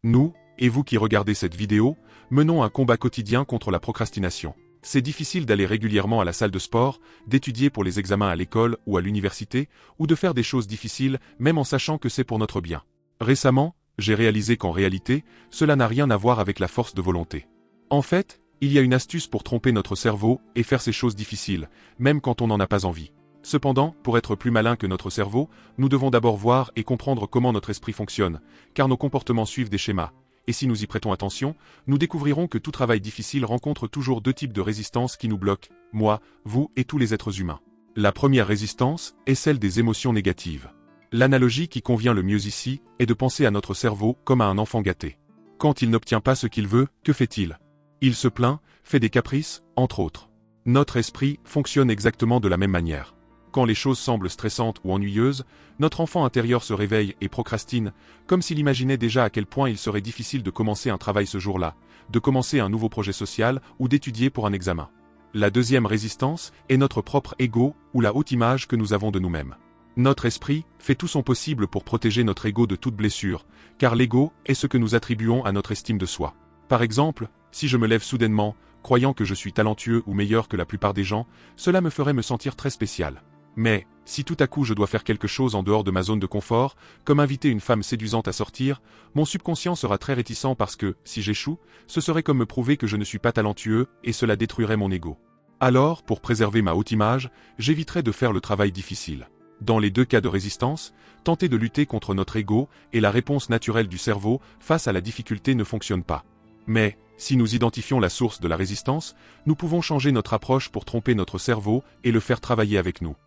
Nous, et vous qui regardez cette vidéo, menons un combat quotidien contre la procrastination. C'est difficile d'aller régulièrement à la salle de sport, d'étudier pour les examens à l'école ou à l'université, ou de faire des choses difficiles, même en sachant que c'est pour notre bien. Récemment, j'ai réalisé qu'en réalité, cela n'a rien à voir avec la force de volonté. En fait, il y a une astuce pour tromper notre cerveau et faire ces choses difficiles, même quand on n'en a pas envie. Cependant, pour être plus malin que notre cerveau, nous devons d'abord voir et comprendre comment notre esprit fonctionne, car nos comportements suivent des schémas. Et si nous y prêtons attention, nous découvrirons que tout travail difficile rencontre toujours deux types de résistance qui nous bloquent, moi, vous et tous les êtres humains. La première résistance est celle des émotions négatives. L'analogie qui convient le mieux ici est de penser à notre cerveau comme à un enfant gâté. Quand il n'obtient pas ce qu'il veut, que fait-il? Il se plaint, fait des caprices, entre autres. Notre esprit fonctionne exactement de la même manière. Quand les choses semblent stressantes ou ennuyeuses, notre enfant intérieur se réveille et procrastine, comme s'il imaginait déjà à quel point il serait difficile de commencer un travail ce jour-là, de commencer un nouveau projet social ou d'étudier pour un examen. La deuxième résistance est notre propre ego ou la haute image que nous avons de nous-mêmes. Notre esprit fait tout son possible pour protéger notre ego de toute blessure, car l'ego est ce que nous attribuons à notre estime de soi. Par exemple, si je me lève soudainement, croyant que je suis talentueux ou meilleur que la plupart des gens, cela me ferait me sentir très spécial. Mais, si tout à coup je dois faire quelque chose en dehors de ma zone de confort, comme inviter une femme séduisante à sortir, mon subconscient sera très réticent parce que, si j'échoue, ce serait comme me prouver que je ne suis pas talentueux et cela détruirait mon ego. Alors, pour préserver ma haute image, j'éviterai de faire le travail difficile. Dans les deux cas de résistance, tenter de lutter contre notre ego et la réponse naturelle du cerveau face à la difficulté ne fonctionne pas. Mais, si nous identifions la source de la résistance, nous pouvons changer notre approche pour tromper notre cerveau et le faire travailler avec nous.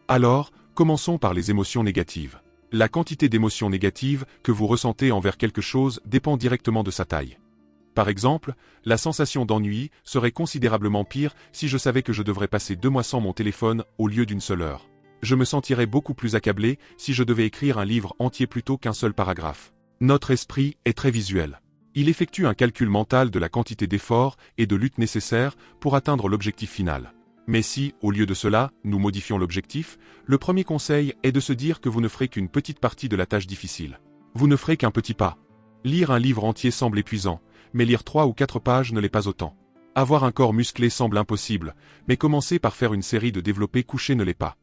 Alors, commençons par les émotions négatives. La quantité d'émotions négatives que vous ressentez envers quelque chose dépend directement de sa taille. Par exemple, la sensation d'ennui serait considérablement pire si je savais que je devrais passer 2 mois sans mon téléphone au lieu d'une seule heure. Je me sentirais beaucoup plus accablé si je devais écrire un livre entier plutôt qu'un seul paragraphe. Notre esprit est très visuel. Il effectue un calcul mental de la quantité d'efforts et de lutte nécessaires pour atteindre l'objectif final. Mais si, au lieu de cela, nous modifions l'objectif, le premier conseil est de se dire que vous ne ferez qu'une petite partie de la tâche difficile. Vous ne ferez qu'un petit pas. Lire un livre entier semble épuisant, mais lire 3 ou 4 pages ne l'est pas autant. Avoir un corps musclé semble impossible, mais commencer par faire une série de développés couchés ne l'est pas.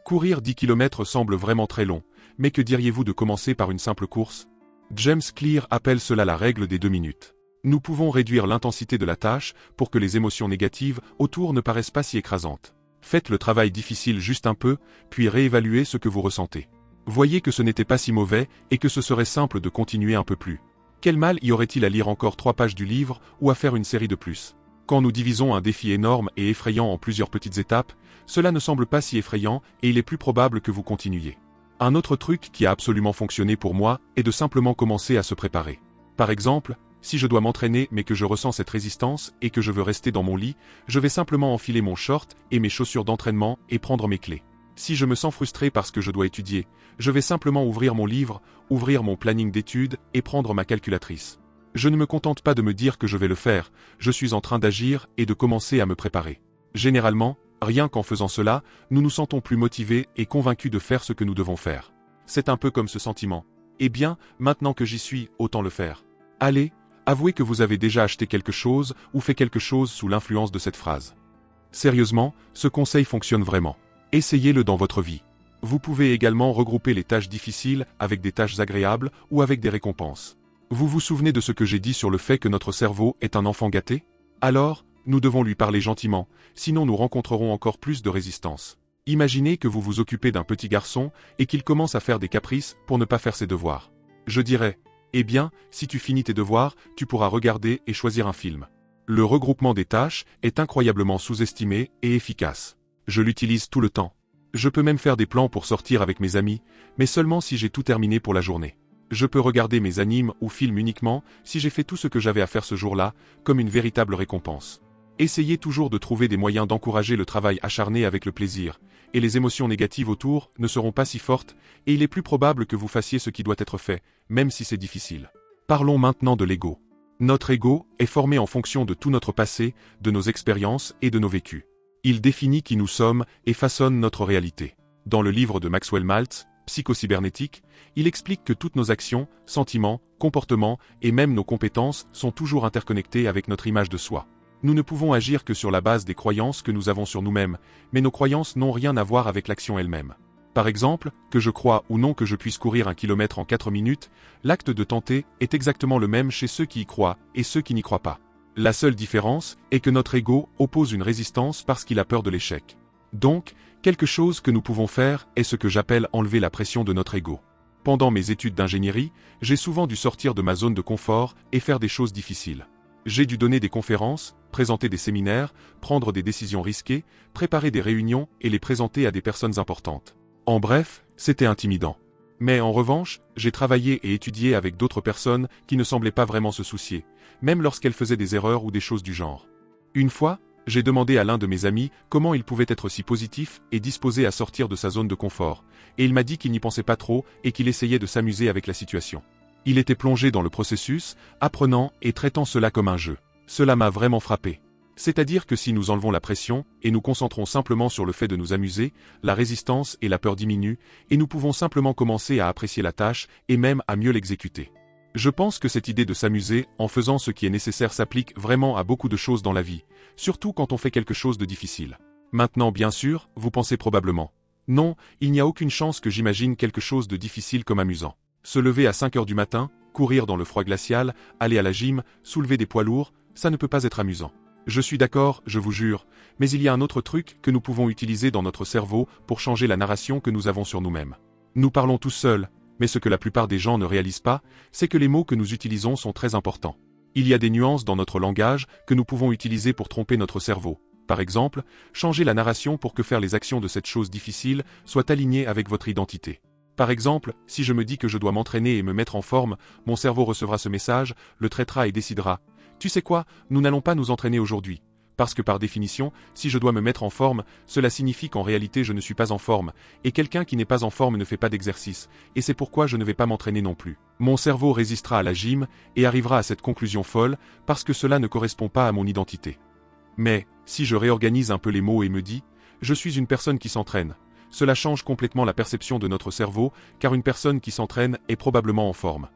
Courir 10 km semble vraiment très long, mais que diriez-vous de commencer par une simple course? James Clear appelle cela la règle des 2 minutes. Nous pouvons réduire l'intensité de la tâche pour que les émotions négatives autour ne paraissent pas si écrasantes. Faites le travail difficile juste un peu, puis réévaluez ce que vous ressentez. Voyez que ce n'était pas si mauvais et que ce serait simple de continuer un peu plus. Quel mal y aurait-il à lire encore 3 pages du livre ou à faire une série de plus? Quand nous divisons un défi énorme et effrayant en plusieurs petites étapes, cela ne semble pas si effrayant et il est plus probable que vous continuiez. Un autre truc qui a absolument fonctionné pour moi est de simplement commencer à se préparer. Par exemple, si je dois m'entraîner mais que je ressens cette résistance et que je veux rester dans mon lit, je vais simplement enfiler mon short et mes chaussures d'entraînement et prendre mes clés. Si je me sens frustré parce que je dois étudier, je vais simplement ouvrir mon livre, ouvrir mon planning d'études et prendre ma calculatrice. Je ne me contente pas de me dire que je vais le faire, je suis en train d'agir et de commencer à me préparer. Généralement, rien qu'en faisant cela, nous nous sentons plus motivés et convaincus de faire ce que nous devons faire. C'est un peu comme ce sentiment. Eh bien, maintenant que j'y suis, autant le faire. Allez, avouez que vous avez déjà acheté quelque chose ou fait quelque chose sous l'influence de cette phrase. Sérieusement, ce conseil fonctionne vraiment. Essayez-le dans votre vie. Vous pouvez également regrouper les tâches difficiles avec des tâches agréables ou avec des récompenses. Vous vous souvenez de ce que j'ai dit sur le fait que notre cerveau est un enfant gâté? Alors, nous devons lui parler gentiment, sinon nous rencontrerons encore plus de résistance. Imaginez que vous vous occupez d'un petit garçon et qu'il commence à faire des caprices pour ne pas faire ses devoirs. Je dirais, eh bien, si tu finis tes devoirs, tu pourras regarder et choisir un film. Le regroupement des tâches est incroyablement sous-estimé et efficace. Je l'utilise tout le temps. Je peux même faire des plans pour sortir avec mes amis, mais seulement si j'ai tout terminé pour la journée. Je peux regarder mes animes ou films uniquement si j'ai fait tout ce que j'avais à faire ce jour-là, comme une véritable récompense. Essayez toujours de trouver des moyens d'encourager le travail acharné avec le plaisir, et les émotions négatives autour ne seront pas si fortes, et il est plus probable que vous fassiez ce qui doit être fait, même si c'est difficile. Parlons maintenant de l'ego. Notre ego est formé en fonction de tout notre passé, de nos expériences et de nos vécus. Il définit qui nous sommes et façonne notre réalité. Dans le livre de Maxwell Maltz, psychocybernétique, il explique que toutes nos actions, sentiments, comportements et même nos compétences sont toujours interconnectés avec notre image de soi. Nous ne pouvons agir que sur la base des croyances que nous avons sur nous-mêmes, mais nos croyances n'ont rien à voir avec l'action elle-même. Par exemple, que je crois ou non que je puisse courir 1 kilomètre en 4 minutes, l'acte de tenter est exactement le même chez ceux qui y croient et ceux qui n'y croient pas. La seule différence est que notre ego oppose une résistance parce qu'il a peur de l'échec. Donc, quelque chose que nous pouvons faire est ce que j'appelle enlever la pression de notre ego. Pendant mes études d'ingénierie, j'ai souvent dû sortir de ma zone de confort et faire des choses difficiles. J'ai dû donner des conférences, présenter des séminaires, prendre des décisions risquées, préparer des réunions et les présenter à des personnes importantes. En bref, c'était intimidant. Mais en revanche, j'ai travaillé et étudié avec d'autres personnes qui ne semblaient pas vraiment se soucier, même lorsqu'elles faisaient des erreurs ou des choses du genre. Une fois, j'ai demandé à l'un de mes amis comment il pouvait être si positif et disposé à sortir de sa zone de confort, et il m'a dit qu'il n'y pensait pas trop et qu'il essayait de s'amuser avec la situation. Il était plongé dans le processus, apprenant et traitant cela comme un jeu. Cela m'a vraiment frappé. C'est-à-dire que si nous enlevons la pression et nous concentrons simplement sur le fait de nous amuser, la résistance et la peur diminuent, et nous pouvons simplement commencer à apprécier la tâche et même à mieux l'exécuter. Je pense que cette idée de s'amuser en faisant ce qui est nécessaire s'applique vraiment à beaucoup de choses dans la vie, surtout quand on fait quelque chose de difficile. Maintenant, bien sûr, vous pensez probablement, non, il n'y a aucune chance que j'imagine quelque chose de difficile comme amusant. Se lever à 5 heures du matin, courir dans le froid glacial, aller à la gym, soulever des poids lourds, ça ne peut pas être amusant. Je suis d'accord, je vous jure, mais il y a un autre truc que nous pouvons utiliser dans notre cerveau pour changer la narration que nous avons sur nous-mêmes. Nous parlons tous seuls, mais ce que la plupart des gens ne réalisent pas, c'est que les mots que nous utilisons sont très importants. Il y a des nuances dans notre langage que nous pouvons utiliser pour tromper notre cerveau. Par exemple, changer la narration pour que faire les actions de cette chose difficile soient alignées avec votre identité. Par exemple, si je me dis que je dois m'entraîner et me mettre en forme, mon cerveau recevra ce message, le traitera et décidera. Tu sais quoi, nous n'allons pas nous entraîner aujourd'hui. Parce que par définition, si je dois me mettre en forme, cela signifie qu'en réalité je ne suis pas en forme, et quelqu'un qui n'est pas en forme ne fait pas d'exercice, et c'est pourquoi je ne vais pas m'entraîner non plus. Mon cerveau résistera à la gym, et arrivera à cette conclusion folle, parce que cela ne correspond pas à mon identité. Mais, si je réorganise un peu les mots et me dis, je suis une personne qui s'entraîne, cela change complètement la perception de notre cerveau, car une personne qui s'entraîne est probablement en forme.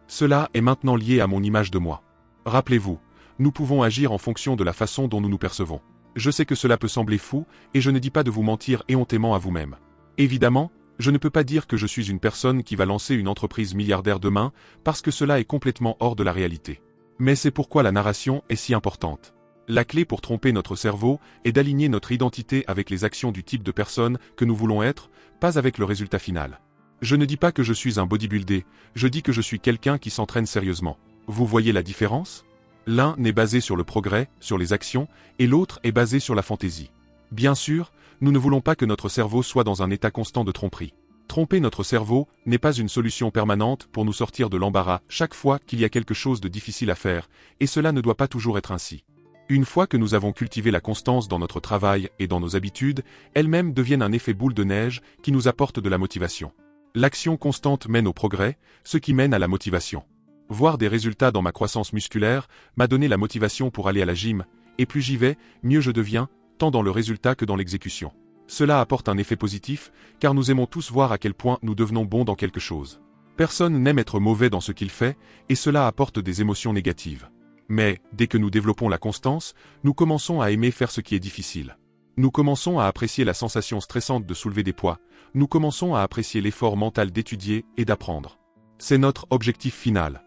Cela est maintenant lié à mon image de moi. Rappelez-vous, nous pouvons agir en fonction de la façon dont nous nous percevons. Je sais que cela peut sembler fou, et je ne dis pas de vous mentir éhontément à vous-même. Évidemment, je ne peux pas dire que je suis une personne qui va lancer une entreprise milliardaire demain, parce que cela est complètement hors de la réalité. Mais c'est pourquoi la narration est si importante. La clé pour tromper notre cerveau est d'aligner notre identité avec les actions du type de personne que nous voulons être, pas avec le résultat final. Je ne dis pas que je suis un bodybuilder, je dis que je suis quelqu'un qui s'entraîne sérieusement. Vous voyez la différence ? L'un est basé sur le progrès, sur les actions, et l'autre est basé sur la fantaisie. Bien sûr, nous ne voulons pas que notre cerveau soit dans un état constant de tromperie. Tromper notre cerveau n'est pas une solution permanente pour nous sortir de l'embarras chaque fois qu'il y a quelque chose de difficile à faire, et cela ne doit pas toujours être ainsi. Une fois que nous avons cultivé la constance dans notre travail et dans nos habitudes, elles-mêmes deviennent un effet boule de neige qui nous apporte de la motivation. L'action constante mène au progrès, ce qui mène à la motivation. Voir des résultats dans ma croissance musculaire m'a donné la motivation pour aller à la gym, et plus j'y vais, mieux je deviens, tant dans le résultat que dans l'exécution. Cela apporte un effet positif, car nous aimons tous voir à quel point nous devenons bons dans quelque chose. Personne n'aime être mauvais dans ce qu'il fait, et cela apporte des émotions négatives. Mais, dès que nous développons la constance, nous commençons à aimer faire ce qui est difficile. Nous commençons à apprécier la sensation stressante de soulever des poids, nous commençons à apprécier l'effort mental d'étudier et d'apprendre. C'est notre objectif final.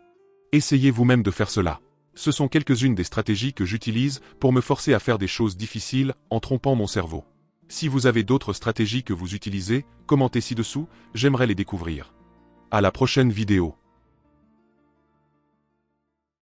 Essayez vous-même de faire cela. Ce sont quelques-unes des stratégies que j'utilise pour me forcer à faire des choses difficiles en trompant mon cerveau. Si vous avez d'autres stratégies que vous utilisez, commentez ci-dessous, j'aimerais les découvrir. À la prochaine vidéo.